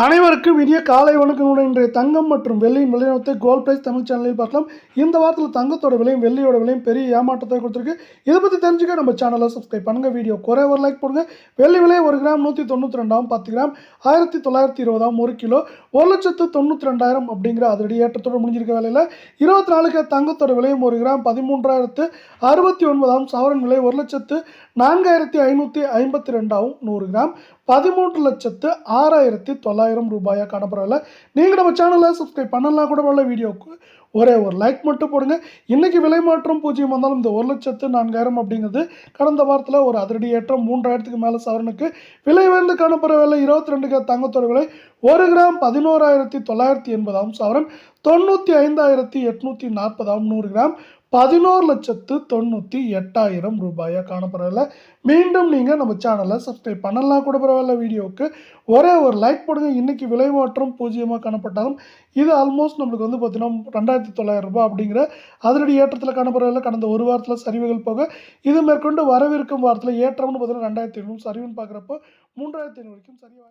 அனைவருக்கும் இனிய காலை வணக்கங்களுடன் இன்றைய தங்கம் மற்றும் வெள்ளியின் விலைநிலத்தை கோல்ட் பிரைஸ் தமிழ் சேனலில் பார்க்கலாம். இந்த வாரத்தில் தங்கத்தோட விலையும் வெள்ளியோட விலையும் பெரிய ஏமாற்றத்தை கொடுத்துருக்கு. இதை பற்றி தெரிஞ்சுக்க நம்ம சேனலை சப்ஸ்கிரைப் பண்ணுங்கள். வீடியோ குறை ஒரு லைக் போடுங்க. வெள்ளி விலை 1 கிராம் 192 10 கிராம் 1920 1 கிலோ 1,92,000 அப்படிங்கிற அதோடைய ஏற்றத்தோடு முடிஞ்சிருக்க வேலையில் 24 தங்கத்தோட விலையும் 1 கிராம் 13,069 சவரன் விலை 1,04,552 100 கிராம் 13,06,900 ரூபாயாக காணப்படவில்லை. நீங்கள் நம்ம சேனலை சப்ஸ்கிரைப் பண்ணலாம் கூட வரல. வீடியோவுக்கு ஒரே ஒரு லைக் மட்டும் போடுங்க. இன்றைக்கி விலை மாற்றம் 0 வந்தாலும் இந்த 1,04,000 அப்படிங்கிறது கடந்த வாரத்தில் ஒரு அதிரடி ஏற்றம் 3,000க்கு மேலே சவரனுக்கு விலை உயர்ந்து காணப்படவில்லை. 22 தங்கத்தோட விலை 1 கிராம் 11,980 சவரன் 95,840 100 கிராம் 11,98,000 ரூபாயாக காணப்படவில்லை. மீண்டும் நீங்கள் நம்ம சேனலை சப்ஸ்கிரைப் பண்ணலாம் கூட பரவாயில்ல. வீடியோவுக்கு ஒரே ஒரு லைக் போடுங்க. இன்றைக்கி விலை மாற்றம் 0 காணப்பட்டாலும் இது ஆல்மோஸ்ட் நம்மளுக்கு வந்து பார்த்தீங்கன்னா 2,900 ரூபாய் அப்படிங்கிற அதிரடி ஏற்றத்தில் காணப்படவில்லை. கடந்த ஒரு வாரத்தில் சரிவுகள் போக இது மேற்கொண்டு வரவிருக்கும் வாரத்தில் ஏற்றம்னு பார்த்தீங்கன்னா 2,500 சரிவுன்னு பார்க்குறப்போ 3,500 வரைக்கும் சரியாக